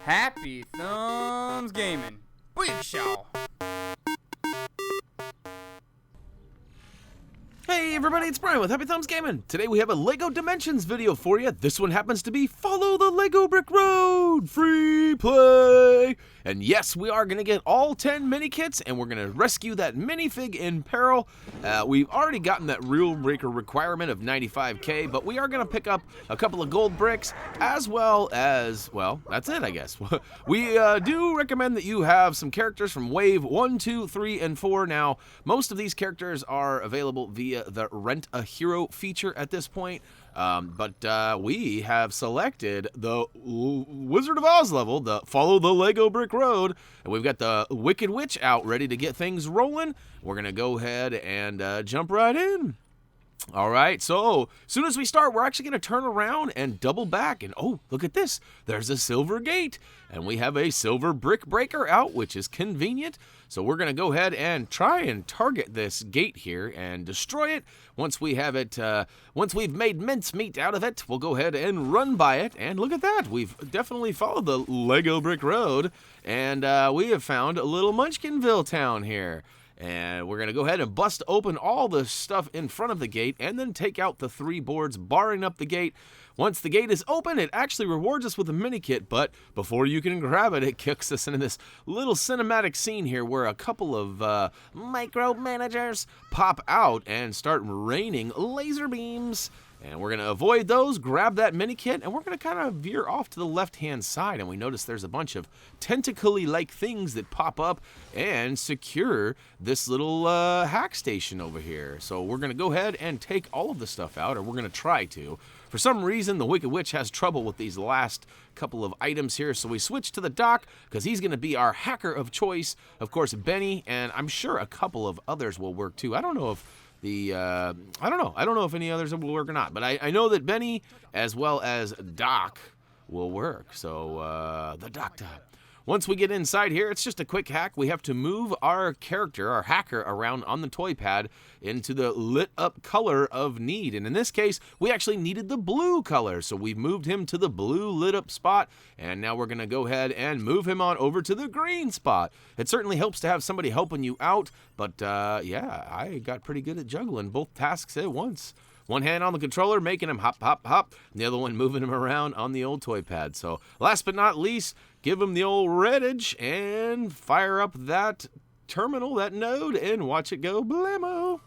Happy Thumbs Gaming. Big show. Hey everybody, it's Brian with Happy Thumbs Gaming. Today we have a LEGO Dimensions video for you. This one happens to be Follow the Lego Brick Road, free play. And yes, we are going to get all 10 mini kits, and we're going to rescue that minifig in Peril. We've already gotten that rule breaker requirement of 95k, but we are going to pick up a couple of gold bricks, as well as, well, that's it, I guess. We do recommend that you have some characters from Wave 1, 2, 3, and 4. Now, most of these characters are available via the Rent a Hero feature at this point. But we have selected the Wizard of Oz level, the Follow the Lego Brick Road, and we've got the Wicked Witch out ready to get things rolling. We're going to go ahead and jump right in. All right, so as soon as we start, we're actually going to turn around and double back. And oh, look at this. There's a silver gate. And we have a silver brick breaker out, which is convenient. So we're going to go ahead and try and target this gate here and destroy it. Once we have it, once we've made mincemeat out of it, we'll go ahead and run by it. And look at that. We've definitely followed the Lego Brick Road. And we have found a little Munchkinville town here. And we're going to go ahead and bust open all the stuff in front of the gate and then take out the 3 boards barring up the gate. Once the gate is open, it actually rewards us with a mini kit, but before you can grab it, it kicks us into this little cinematic scene here where a couple of micromanagers pop out and start raining laser beams. And we're going to avoid those, grab that mini kit, and we're going to kind of veer off to the left-hand side. And we notice there's a bunch of tentacly-like things that pop up and secure this little hack station over here. So we're going to go ahead and take all of the stuff out, or we're going to try to. For some reason, the Wicked Witch has trouble with these last couple of items here, so we switch to the Doc because he's going to be our hacker of choice. Of course, Benny, and I'm sure a couple of others will work too. I don't know if I don't know if any others will work or not, but I know that Benny as well as Doc will work. So the Doctor. Once we get inside here, it's just a quick hack. We have to move our character, our hacker, around on the toy pad into the lit up color of need. And in this case, we actually needed the blue color. So we've moved him to the blue lit up spot. And now we're going to go ahead and move him on over to the green spot. It certainly helps to have somebody helping you out. But yeah, I got pretty good at juggling both tasks at once. One hand on the controller, making him hop, hop, hop, and the other one moving him around on the old toy pad. So last but not least, give him the old red edge and fire up that terminal, that node, and watch it go blammo.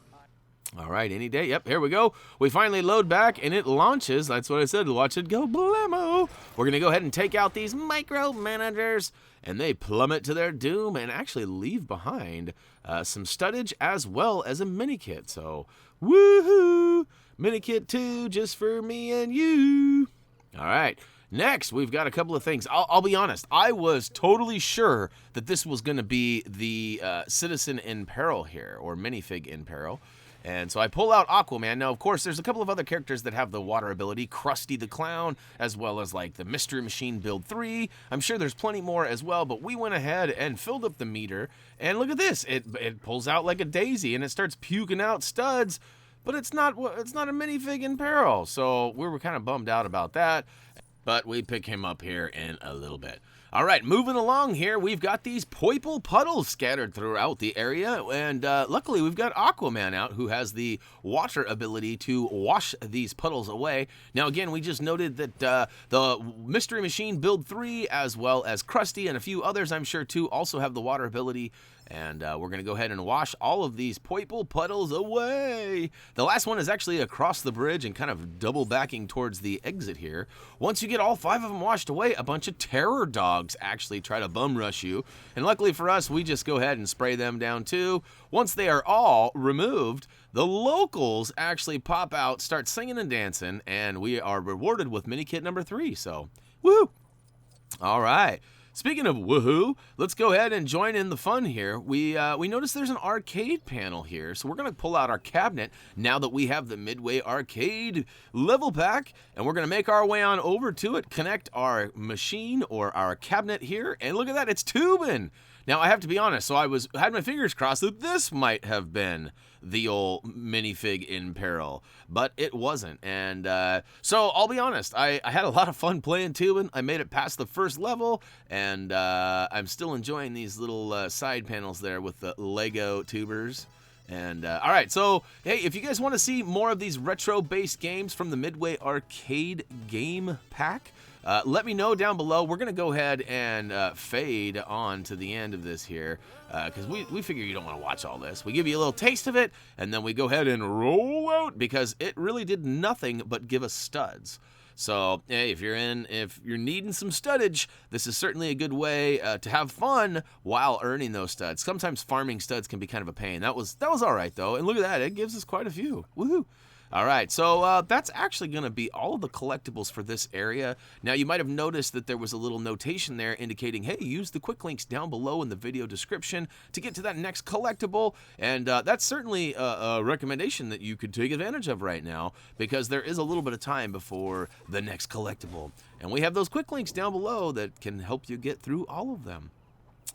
All right, any day. Yep, here we go. We finally load back, and it launches. That's what I said, watch it go blammo. We're going to go ahead and take out these micromanagers, and they plummet to their doom and actually leave behind some studdage as well as a mini kit. So, woohoo! Mini kit 2 just for me and you. All right. Next, we've got a couple of things. I'll be honest. I was totally sure that this was going to be the Citizen in Peril here, or Minifig in Peril. And so I pull out Aquaman. Now, of course, there's a couple of other characters that have the water ability. Krusty the Clown, as well as like the Mystery Machine Build 3. I'm sure there's plenty more as well, but we went ahead and filled up the meter. And look at this. It pulls out like a daisy, and it starts puking out studs. But it's not a minifig in Peril, so we were kind of bummed out about that. But we pick him up here in a little bit. All right, moving along here, we've got these purple puddles scattered throughout the area, and luckily we've got Aquaman out, who has the water ability to wash these puddles away. Now again, we just noted that the Mystery Machine Build 3, as well as Krusty and a few others, I'm sure too, also have the water ability. And we're going to go ahead and wash all of these purple puddles away. The last one is actually across the bridge and kind of double backing towards the exit here. Once you get all 5 of them washed away, a bunch of terror dogs actually try to bum rush you. And luckily for us, we just go ahead and spray them down too. Once they are all removed, the locals actually pop out, start singing and dancing, and we are rewarded with mini kit number 3. So, woo! All right. Speaking of woohoo, let's go ahead and join in the fun here. We notice there's an arcade panel here, so we're going to pull out our cabinet now that we have the Midway Arcade level pack, and we're going to make our way on over to it, connect our machine or our cabinet here, and look at that, it's tubing. Now, I have to be honest, so I had my fingers crossed that this might have been the old minifig in Peril, but it wasn't. And so I'll be honest, I had a lot of fun playing tubing. I made it past the first level, and I'm still enjoying these little side panels there with the Lego tubers. And all right, so hey, if you guys want to see more of these retro-based games from the Midway Arcade Game Pack, let me know down below. We're gonna go ahead and fade on to the end of this here, because we figure you don't want to watch all this. We give you a little taste of it, and then we go ahead and roll out, because it really did nothing but give us studs. So hey, if you're needing some studdage, this is certainly a good way to have fun while earning those studs. Sometimes farming studs can be kind of a pain. That was all right though, and look at that, it gives us quite a few. Woohoo! All right, so that's actually going to be all of the collectibles for this area. Now, you might have noticed that there was a little notation there indicating, hey, use the quick links down below in the video description to get to that next collectible. And that's certainly a recommendation that you could take advantage of right now, because there is a little bit of time before the next collectible. And we have those quick links down below that can help you get through all of them.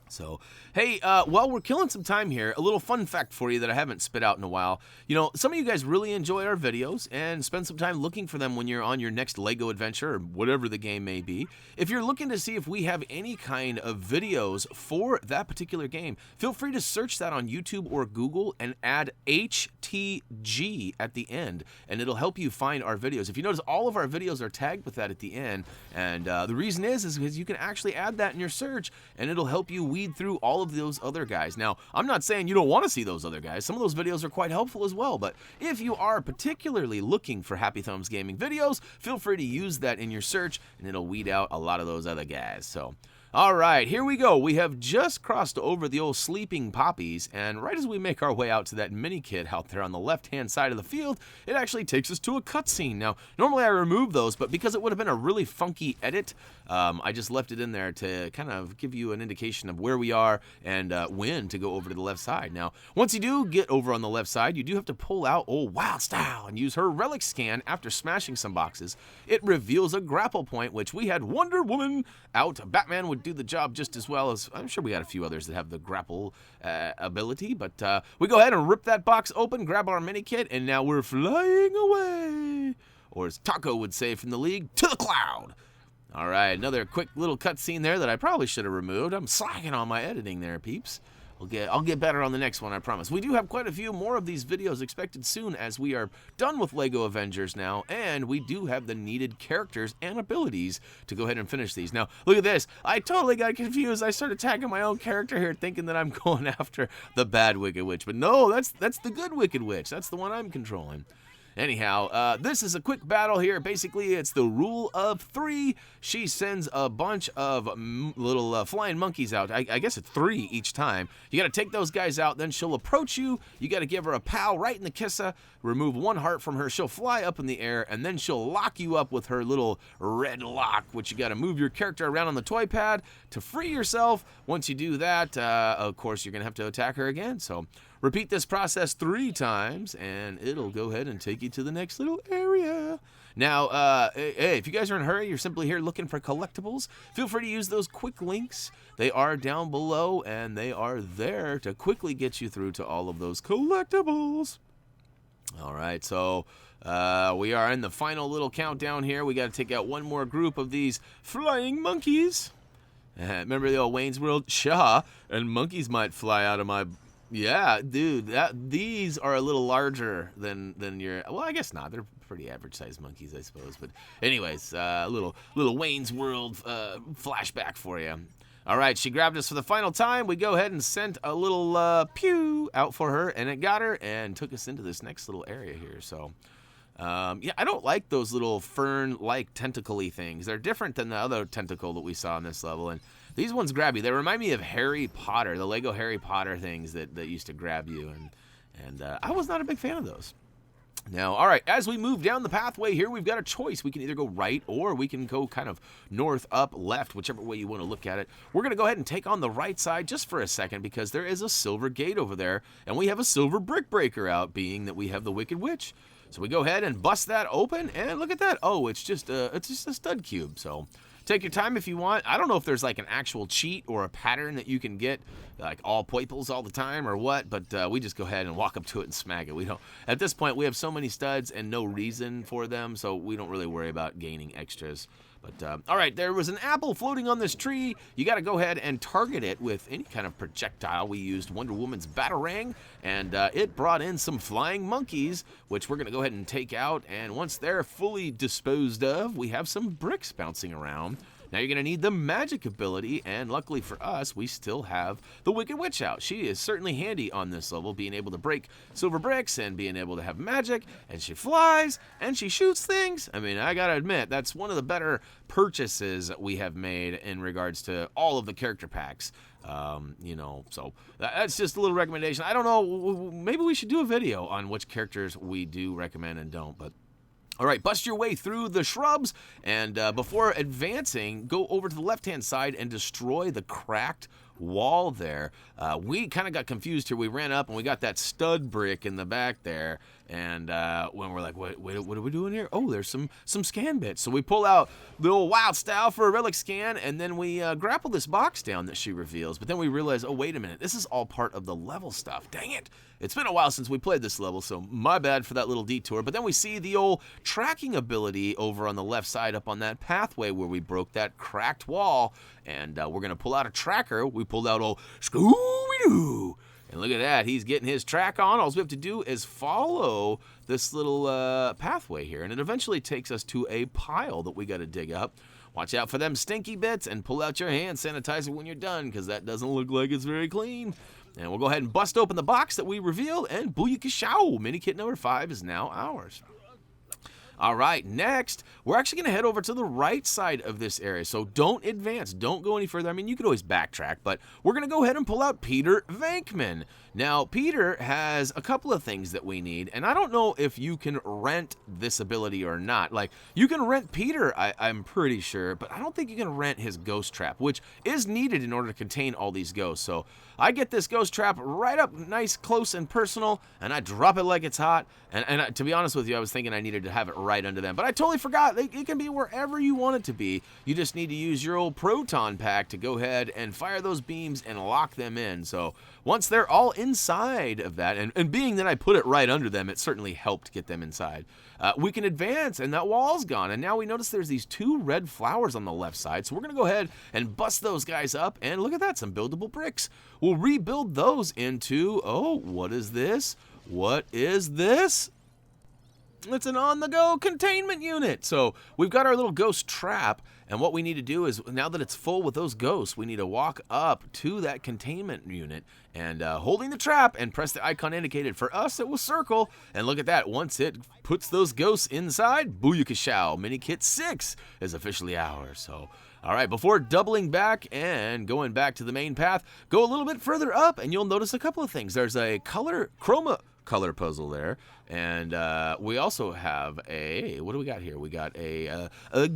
So, hey, while we're killing some time here, a little fun fact for you that I haven't spit out in a while. You know, some of you guys really enjoy our videos and spend some time looking for them when you're on your next LEGO adventure or whatever the game may be. If you're looking to see if we have any kind of videos for that particular game, feel free to search that on YouTube or Google and add HTG at the end, and it'll help you find our videos. If you notice, all of our videos are tagged with that at the end, and the reason is because you can actually add that in your search, and it'll help you weed through all of those other guys. Now, I'm not saying you don't want to see those other guys. Some of those videos are quite helpful as well, but if you are particularly looking for HappyThumbsGaming videos, feel free to use that in your search, and it'll weed out a lot of those other guys. So, all right, here we go. We have just crossed over the old sleeping poppies, and right as we make our way out to that Minikit out there on the left-hand side of the field, it actually takes us to a cutscene. Now, normally I remove those, but because it would have been a really funky edit, I just left it in there to kind of give you an indication of where we are and when to go over to the left side. Now, once you do get over on the left side, you do have to pull out old Wild Style and use her Relic scan after smashing some boxes. It reveals a grapple point, which we had Wonder Woman out. Batman would do the job just as well as, I'm sure we got a few others that have the grapple ability, but we go ahead and rip that box open, grab our Minikit, and now we're flying away, or as Taco would say from the league, to the cloud. All right, another quick little cutscene there that I probably should have removed. I'm slacking on my editing there, peeps. I'll get better on the next one, I promise. We do have quite a few more of these videos expected soon, as we are done with LEGO Avengers now, and we do have the needed characters and abilities to go ahead and finish these. Now, look at this. I totally got confused. I started tagging my own character here, thinking that I'm going after the bad Wicked Witch, but no, that's the good Wicked Witch. That's the one I'm controlling. Anyhow, this is a quick battle here. Basically, it's the rule of 3. She sends a bunch of little flying monkeys out. I guess it's 3 each time. You got to take those guys out, then she'll approach you. You got to give her a pow right in the kissa, remove 1 heart from her. She'll fly up in the air, and then she'll lock you up with her little red lock, which you got to move your character around on the toy pad to free yourself. Once you do that, of course, you're going to have to attack her again. So repeat this process 3 times, and it'll go ahead and take you to the next little area. Now, hey, if you guys are in a hurry, you're simply here looking for collectibles, feel free to use those quick links. They are down below, and they are there to quickly get you through to all of those collectibles. All right, so we are in the final little countdown here. We got to take out 1 more group of these flying monkeys. Remember the old Wayne's World? Shaw, and monkeys might fly out of my... Yeah, dude, these are a little larger than your... Well, I guess not. They're pretty average-sized monkeys, I suppose. But anyways, little Wayne's World flashback for you. All right, she grabbed us for the final time. We go ahead and sent a little pew out for her, and it got her and took us into this next little area here. So, yeah, I don't like those little fern-like tentacle-y things. They're different than the other tentacle that we saw in this level, and these ones grab you. They remind me of Harry Potter, the Lego Harry Potter things that used to grab you, and I was not a big fan of those. Now, all right, as we move down the pathway here, we've got a choice. We can either go right or we can go kind of north, up, left, whichever way you want to look at it. We're going to go ahead and take on the right side just for a second because there is a silver gate over there, and we have a silver brick breaker out, being that we have the Wicked Witch. So we go ahead and bust that open, and look at that. Oh, it's just a stud cube, so... Take your time if you want. I don't know if there's like an actual cheat or a pattern that you can get like all purples all the time or what, but we just go ahead and walk up to it and smack it. We don't, at this point, we have so many studs and no reason for them, so we don't really worry about gaining extras. But, all right, there was an apple floating on this tree. You got to go ahead and target it with any kind of projectile. We used Wonder Woman's Batarang, and it brought in some flying monkeys, which we're going to go ahead and take out. And once they're fully disposed of, we have some bricks bouncing around. Now you're going to need the magic ability, and luckily for us, we still have the Wicked Witch out. She is certainly handy on this level, being able to break silver bricks and being able to have magic, and she flies, and she shoots things. I mean, I got to admit, that's one of the better purchases we have made in regards to all of the character packs. You know, so that's just a little recommendation. I don't know, maybe we should do a video on which characters we do recommend and don't, but all right, bust your way through the shrubs, and before advancing, go over to the left-hand side and destroy the cracked wall there. We kind of got confused here. We ran up, and we got that stud brick in the back there, and when we're like, wait, what are we doing here? Oh, there's some scan bits. So we pull out the old wild style for a relic scan, and then we grapple this box down that she reveals. But then we realize, oh, wait a minute, this is all part of the level stuff. Dang it. It's been a while since we played this level, so my bad for that little detour. But then we see the old tracking ability over on the left side up on that pathway where we broke that cracked wall. And we're going to pull out a tracker. We pulled out old Scooby-Doo. And look at that. He's getting his track on. All we have to do is follow this little pathway here. And it eventually takes us to a pile that we got to dig up. Watch out for them stinky bits and pull out your hand sanitizer when you're done, because that doesn't look like it's very clean. And we'll go ahead and bust open the box that we revealed, and booyakashow! Minikit number 5 is now ours. All right, next, we're actually going to head over to the right side of this area, so don't advance, don't go any further. I mean, you could always backtrack, but we're going to go ahead and pull out Peter Venkman. Now, Peter has a couple of things that we need, and I don't know if you can rent this ability or not. Like, you can rent Peter, I'm pretty sure, but I don't think you can rent his ghost trap, which is needed in order to contain all these ghosts. So I get this ghost trap right up nice, close, and personal, and I drop it like it's hot. And to be honest with you, I was thinking I needed to have it right under them, but I totally forgot. It can be wherever you want it to be. You just need to use your old proton pack to go ahead and fire those beams and lock them in. So once they're all inside of that, and being that I put it right under them, it certainly helped get them inside. We can advance, and that wall's gone, and now we notice there's these 2 red flowers on the left side, so we're going to go ahead and bust those guys up, and look at that, some buildable bricks. We'll rebuild those into, oh, what is this? What is this? It's an on-the-go containment unit. So we've got our little ghost trap, and what we need to do is, now that it's full with those ghosts, we need to walk up to that containment unit and holding the trap and press the icon indicated. For us, it will circle, and look at that. Once it puts those ghosts inside, booyakashow, Minikit 6 is officially ours. So, all right, before doubling back and going back to the main path, go a little bit further up, and you'll notice a couple of things. There's a Chroma color puzzle there, and we also have a, what do we got here? We got a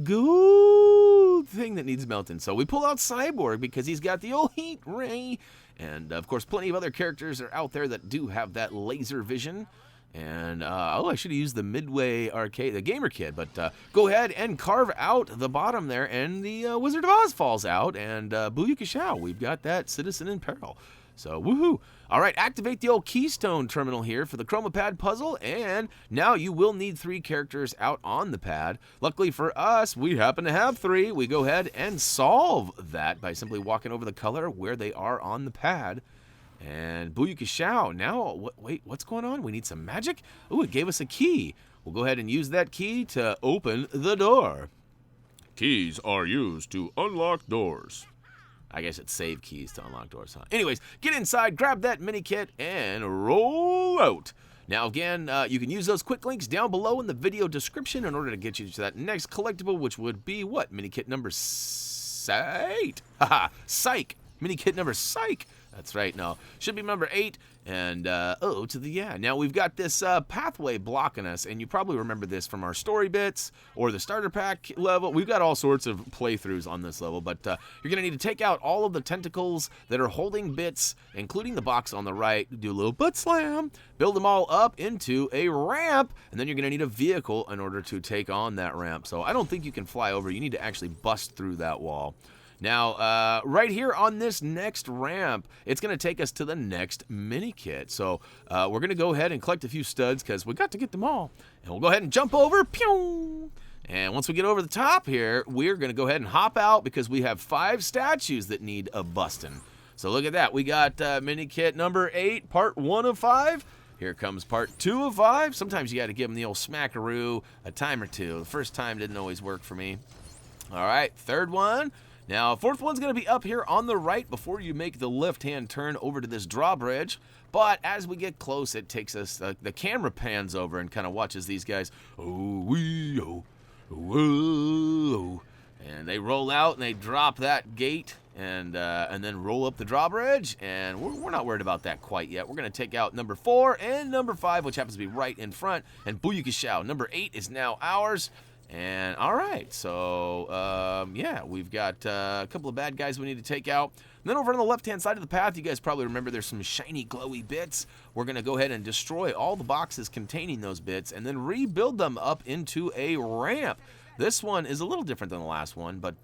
gold thing that needs melting. So we pull out Cyborg because he's got the old heat ray, and of course plenty of other characters are out there that do have that laser vision. And oh, I should have used the Midway arcade, the Gamer Kid, but go ahead and carve out the bottom there, and the Wizard of Oz falls out, and booyakashow, we've got that Citizen in Peril. So, woohoo. All right, activate the old Keystone terminal here for the Chroma pad puzzle, and now you will need 3 characters out on the pad. Luckily for us, we happen to have 3. We go ahead and solve that by simply walking over the color where they are on the pad. And booyakashow. Now, wait, what's going on? We need some magic? Ooh, it gave us a key. We'll go ahead and use that key to open the door. Keys are used to unlock doors. I guess it's save keys to unlock doors, huh? Anyways, get inside, grab that mini kit, and roll out. Now, again, you can use those quick links down below in the video description in order to get you to that next collectible, which would be what? Mini kit number 8. Haha, Psych. Mini kit number Psych. That's right. No, should be number 8. And, now we've got this pathway blocking us, and you probably remember this from our story bits or the starter pack level. We've got all sorts of playthroughs on this level, but you're going to need to take out all of the tentacles that are holding bits, including the box on the right, do a little butt slam, build them all up into a ramp, and then you're going to need a vehicle in order to take on that ramp. So I don't think you can fly over. You need to actually bust through that wall. Now, right here on this next ramp, it's going to take us to the next mini kit. So we're going to go ahead and collect a few studs because we got to get them all. And we'll go ahead and jump over. Pew! And once we get over the top here, we're going to go ahead and hop out because we have 5 statues that need a bustin'. So look at that. We got mini kit number 8, part 1 of 5. Here comes part 2 of 5. Sometimes you got to give them the old smackaroo a time or two. The first time didn't always work for me. All right, third one. Now, fourth one's going to be up here on the right before you make the left-hand turn over to this drawbridge. But as we get close, it takes us, the camera pans over and kind of watches these guys. Oh, and they roll out and they drop that gate and then roll up the drawbridge. And we're not worried about that quite yet. We're going to take out number 4 and number 5, which happens to be right in front. And booyakashow, number 8 is now ours. And all right, so yeah, we've got a couple of bad guys we need to take out. And then over on the left-hand side of the path, you guys probably remember there's some shiny, glowy bits. We're going to go ahead and destroy all the boxes containing those bits and then rebuild them up into a ramp. This one is a little different than the last one, but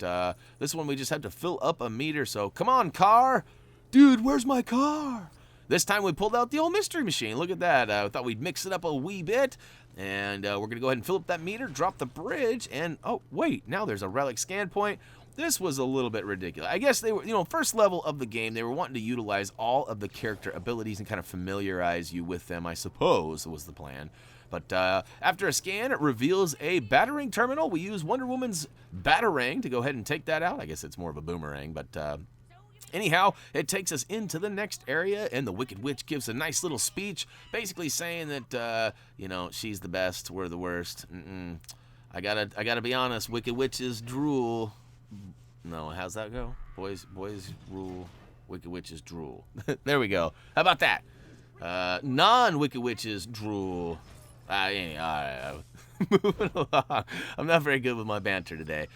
this one we just have to fill up a meter. So come on, car. Dude, where's my car? This time we pulled out the old mystery machine. Look at that. I thought we'd mix it up a wee bit. And we're going to go ahead and fill up that meter, drop the bridge, and oh, wait, now there's a relic scan point. This was a little bit ridiculous. I guess they were, first level of the game, they were wanting to utilize all of the character abilities and kind of familiarize you with them, I suppose, was the plan. But after a scan, it reveals a batarang terminal. We use Wonder Woman's batarang to go ahead and take that out. I guess it's more of a boomerang, but anyhow, it takes us into the next area, and the Wicked Witch gives a nice little speech, basically saying that, she's the best, we're the worst. I gotta be honest, Wicked Witches drool. No, how's that go? Boys rule, Wicked Witches drool. There we go. How about that? Non-Wicked Witches drool. Moving along. I'm not very good with my banter today.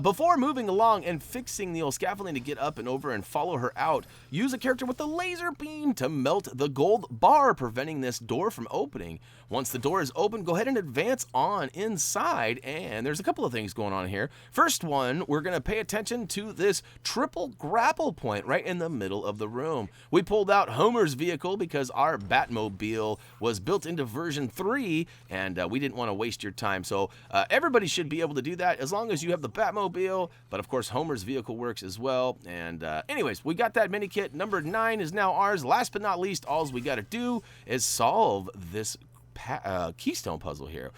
Before moving along and fixing the old scaffolding to get up and over and follow her out, use a character with the laser beam to melt the gold bar, preventing this door from opening. Once the door is open, go ahead and advance on inside, and there's a couple of things going on here. First one, we're going to pay attention to this triple grapple point right in the middle of the room. We pulled out Homer's vehicle because our Batmobile was built into version 3, and we didn't want to waste your time. So everybody should be able to do that as long as you have the Batmobile, but of course Homer's vehicle works as well. And anyways, we got that mini kit. Number 9 is now ours. Last but not least, all we got to do is solve this Keystone puzzle here.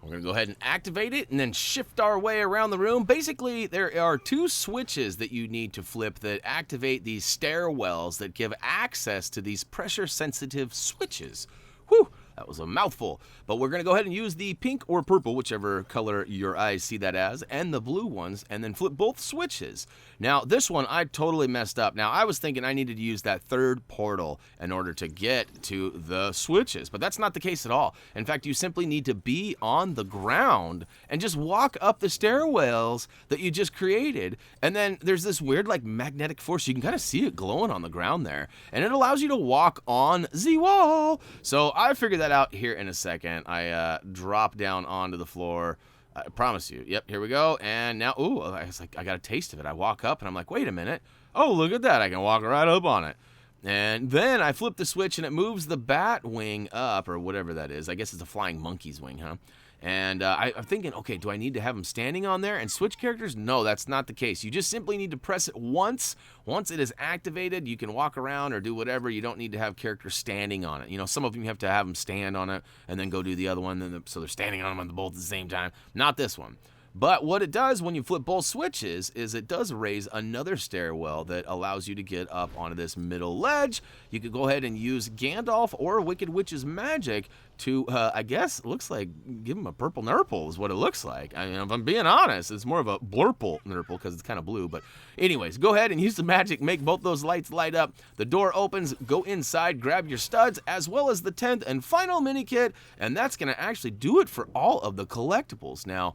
We're going to go ahead and activate it and then shift our way around the room. Basically, there are 2 switches that you need to flip that activate these stairwells that give access to these pressure-sensitive switches. Whew! That was a mouthful, but we're going to go ahead and use the pink or purple, whichever color your eyes see that as, and the blue ones, and then flip both switches. Now, this one, I totally messed up. Now, I was thinking I needed to use that third portal in order to get to the switches, but that's not the case at all. In fact, you simply need to be on the ground and just walk up the stairwells that you just created, and then there's this weird, magnetic force. You can kind of see it glowing on the ground there, and it allows you to walk on the wall. So I figured that out here in a second. I drop down onto the floor. I promise you. Yep, here we go. And now, ooh, I was like, I got a taste of it. I walk up and I'm like, wait a minute. Oh, look at that. I can walk right up on it. And then I flip the switch and it moves the bat wing up, or whatever that is. I guess it's a flying monkey's wing, huh? And I'm thinking, okay, do I need to have him standing on there and switch characters? No, that's not the case. You just simply need to press it once. Once it is activated, you can walk around or do whatever. You don't need to have characters standing on it. Some of them you have to have them stand on it and then go do the other one, so they're standing on them both at the same time. Not this one. But what it does when you flip both switches is it does raise another stairwell that allows you to get up onto this middle ledge. You could go ahead and use Gandalf or Wicked Witch's magic to, I guess, it looks like, give him a purple nurple is what it looks like. I mean, if I'm being honest, it's more of a blurple nurple because it's kind of blue. But anyways, go ahead and use the magic, make both those lights light up. The door opens, go inside, grab your studs, as well as the 10th and final mini kit, and that's going to actually do it for all of the collectibles. Now,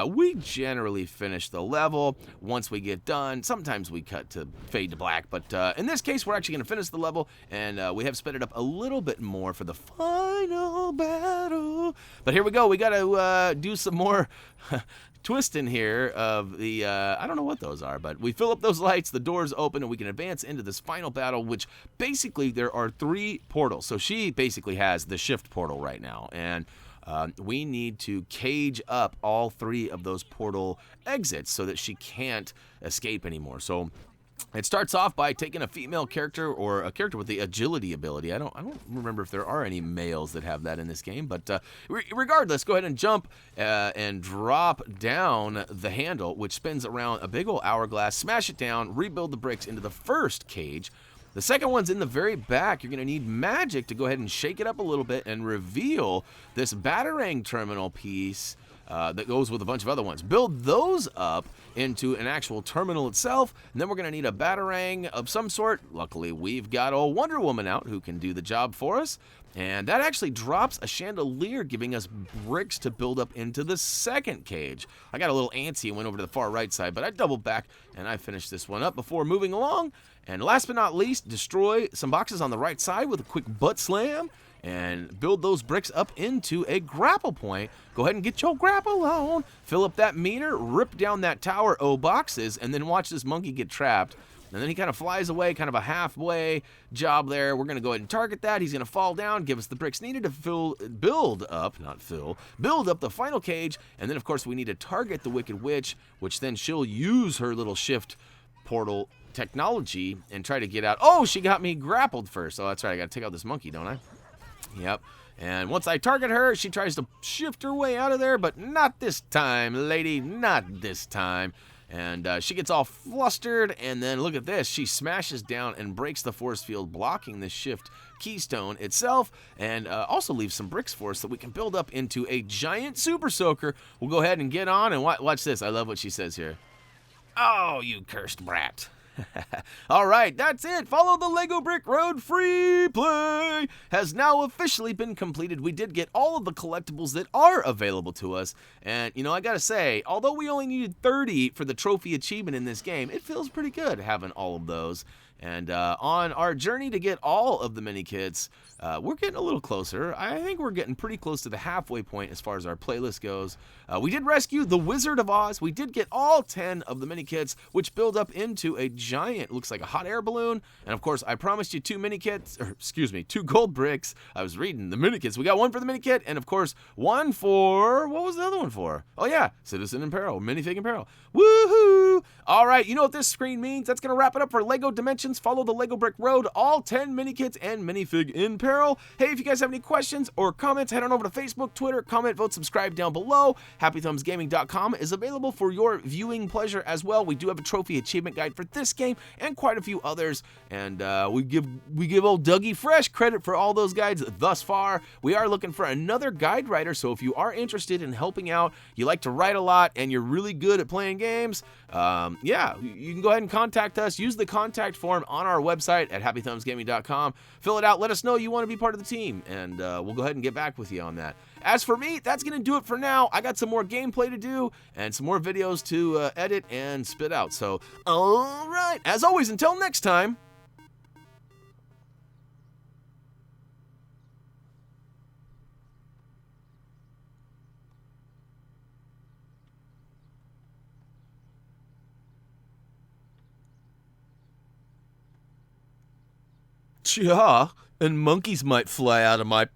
we generally finish the level once we get done. Sometimes we cut to fade to black, but in this case, we're actually going to finish the level, and we have sped it up a little bit more for the final battle. But here we go. We got to do some more twist in here of the, I don't know what those are, but we fill up those lights, the doors open, and we can advance into this final battle, which basically there are 3 portals. So she basically has the shift portal right now, and we need to cage up all 3 of those portal exits so that she can't escape anymore. So it starts off by taking a female character or a character with the agility ability. I don't remember if there are any males that have that in this game, but regardless, go ahead and jump and drop down the handle, which spins around a big old hourglass, smash it down, rebuild the bricks into the first cage. The second one's in the very back. You're going to need magic to go ahead and shake it up a little bit and reveal this Batarang terminal piece that goes with a bunch of other ones. Build those up into an actual terminal itself, and then we're going to need a Batarang of some sort. Luckily, we've got old Wonder Woman out who can do the job for us, and that actually drops a chandelier, giving us bricks to build up into the second cage. I got a little antsy and went over to the far right side, but I doubled back, and I finished this one up before moving along. And last but not least, destroy some boxes on the right side with a quick butt slam, and build those bricks up into a grapple point. Go ahead and get your grapple on. Fill up that meter, rip down that tower O boxes, and then watch this monkey get trapped. And then he kind of flies away, kind of a halfway job there. We're going to go ahead and target that. He's going to fall down, give us the bricks needed to build up the final cage. And then, of course, we need to target the Wicked Witch, which then she'll use her little shift portal technology and try to get out. Oh, she got me grappled first. Oh, that's right. I got to take out this monkey, don't I? Yep. And once I target her, she tries to shift her way out of there, but not this time, lady. Not this time. And she gets all flustered, and then look at this. She smashes down and breaks the force field, blocking the shift keystone itself, and also leaves some bricks for us that we can build up into a giant super soaker. We'll go ahead and get on, and watch this. I love what she says here. Oh, you cursed brat. All right, that's it. Follow the Lego Brick Road free play has now officially been completed. We did get all of the collectibles that are available to us. And, you know, I gotta say, although we only needed 30 for the trophy achievement in this game, it feels pretty good having all of those. And on our journey to get all of the Minikits, we're getting a little closer. I think we're getting pretty close to the halfway point as far as our playlist goes. We did rescue the Wizard of Oz. We did get all 10 of the Minikits, which build up into a giant, looks like a hot air balloon. And of course, I promised you 2 Minikits, or excuse me, 2 gold bricks. I was reading the Minikits. We got 1 for the Minikit, and of course, 1 for, what was the other one for? Oh yeah, Citizen in Peril, Minifig in Peril. Woohoo! All right, you know what this screen means. That's going to wrap it up for LEGO Dimensions. Follow the Lego Brick Road, all 10 Minikits and Minifig in Peril. Hey, if you guys have any questions or comments, head on over to Facebook, Twitter, comment, vote, subscribe down below. HappyThumbsGaming.com is available for your viewing pleasure as well. We do have a trophy achievement guide for this game and quite a few others. And we give old Dougie Fresh credit for all those guides thus far. We are looking for another guide writer, so if you are interested in helping out, you like to write a lot, and you're really good at playing games, yeah, you can go ahead and contact us. Use the contact form on our website at HappyThumbsGaming.com. Fill it out. Let us know you want to be part of the team, and we'll go ahead and get back with you on that. As for me, that's going to do it for now. I got some more gameplay to do and some more videos to edit and spit out. So, all right. As always, until next time. Yeah, and monkeys might fly out of my...